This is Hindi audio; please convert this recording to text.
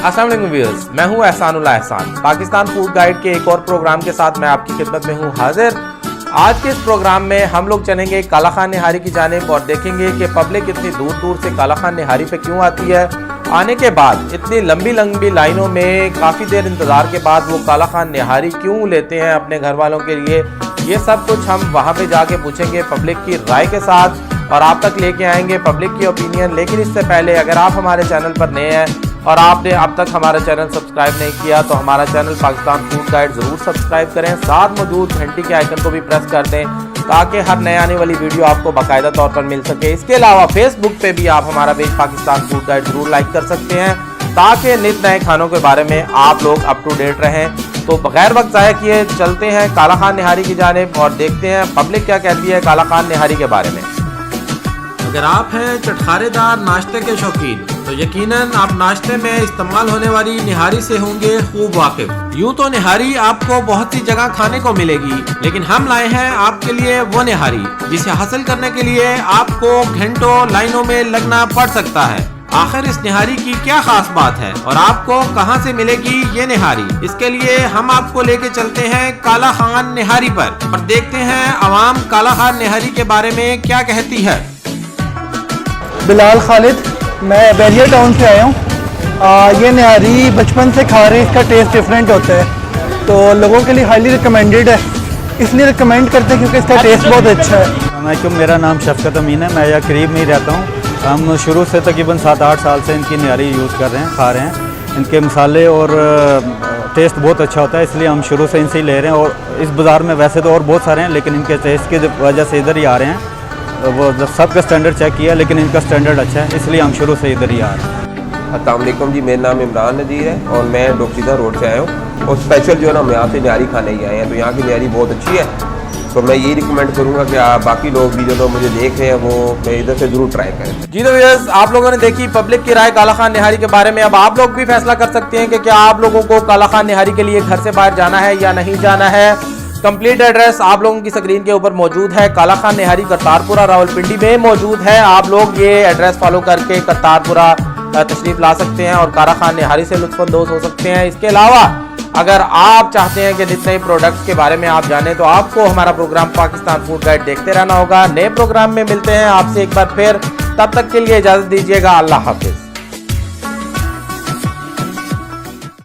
अस्सलाम वालेकुम व्यूअर्स, मैं हूं एहसानुल्लाह एहसान। पाकिस्तान फूड गाइड के एक और प्रोग्राम के साथ मैं आपकी खिदमत में हूं हाजिर। आज के इस प्रोग्राम में हम लोग चलेंगे काला खान निहारी की जानिब और देखेंगे कि पब्लिक इतनी दूर दूर से काला खान निहारी पे क्यों आती है। आने के बाद इतनी लंबी लंबी लाइनों में काफ़ी देर इंतज़ार के बाद वो काला खान निहारी क्यों लेते हैं अपने घर वालों के लिए, ये सब कुछ हम वहाँ पे जाके पूछेंगे पब्लिक की राय के साथ और आप तक लेके आएंगे पब्लिक की ओपिनियन। लेकिन इससे पहले अगर आप हमारे चैनल पर नए हैं और आपने अब तक हमारा चैनल सब्सक्राइब नहीं किया तो हमारा चैनल पाकिस्तान फूड गाइड ज़रूर सब्सक्राइब करें, साथ मौजूद घंटी के आइकन को भी प्रेस कर दें ताकि हर नए आने वाली वीडियो आपको बाकायदा तौर पर मिल सके। इसके अलावा फेसबुक पे भी आप हमारा पेज पाकिस्तान फूड गाइड ज़रूर लाइक कर सकते हैं ताकि नित नए खानों के बारे में आप लोग अप टू डेट रहें। तो बगैर वक्त ज़ाया किए चलते हैं काला खान निहारी की जानिब और देखते हैं पब्लिक क्या कहती है काला खान निहारी के बारे में। अगर आप हैं चटखारेदार नाश्ते के शौकीन तो यकीनन आप नाश्ते में इस्तेमाल होने वाली निहारी से होंगे खूब वाकिफ। यूं तो निहारी आपको बहुत सी जगह खाने को मिलेगी, लेकिन हम लाए हैं आपके लिए वो निहारी जिसे हासिल करने के लिए आपको घंटों लाइनों में लगना पड़ सकता है। आखिर इस निहारी की क्या खास बात है और आपको कहां से मिलेगी ये निहारी, इसके लिए हम आपको लेके चलते हैं काला खान निहारी पर और देखते हैं आवाम काला खान निहारी के बारे में क्या कहती है। बिलाल खालिद, मैं बैरियर टाउन से आया हूँ। ये निहारी बचपन से खा रहे हैं, इसका टेस्ट डिफरेंट होता है तो लोगों के लिए हाईली रिकमेंडेड है, इसलिए रिकमेंड करते हैं क्योंकि इसका टेस्ट बहुत अच्छा है। मेरा नाम शफकत अमीन है, मैं यहाँ करीब में ही रहता हूँ। हम शुरू से तकरीबन 7-8 साल से इनकी निहारी यूज़ कर रहे हैं, खा रहे हैं। इनके मसाले और टेस्ट बहुत अच्छा होता है, इसलिए हम शुरू से इनसे ही ले रहे हैं। और इस बाज़ार में वैसे तो और बहुत सारे हैं, लेकिन इनके टेस्ट की वजह से इधर ही आ रहे हैं। वो सबका स्टैंडर्ड चेक किया लेकिन इनका स्टैंडर्ड अच्छा है, इसलिए हम शुरू से इधर ही आ रहे हैं। अस्सलाम वालेकुम जी, मेरा नाम इमरान नज़ीर है और मैं डोकसीदा रोड से आया हूँ और स्पेशल जो है ना हम यहाँ से निहारी खाने ही आए हैं। तो यहाँ की निहारी बहुत अच्छी है, तो मैं यही रिकमेंड करूँगा कि आप बाकी लोग भी जो लोग मुझे देख रहे हैं वो इधर से ज़रूर ट्राई करें। जी तो व्यूअर्स, आप लोगों ने देखी पब्लिक की राय काला खान निहारी के बारे में। अब आप लोग भी फैसला कर सकते हैं कि क्या आप लोगों को काला खान निहारी के लिए घर से बाहर जाना है या नहीं जाना है। कंप्लीट एड्रेस आप लोगों की स्क्रीन के ऊपर मौजूद है। काला खान निहारी करतारपुरा रावलपिंडी में मौजूद है। आप लोग ये एड्रेस फॉलो करके करतारपुरा तशरीफ ला सकते हैं और काला खान निहारी से लुत्फानंदोज़ हो सकते हैं। इसके अलावा अगर आप चाहते हैं कि जितने प्रोडक्ट्स के बारे में आप जानें तो आपको हमारा प्रोग्राम पाकिस्तान फूड गाइड देखते रहना होगा। नए प्रोग्राम में मिलते हैं आपसे एक बार फिर, तब तक के लिए इजाज़त दीजिएगा। अल्लाह हाफिज़।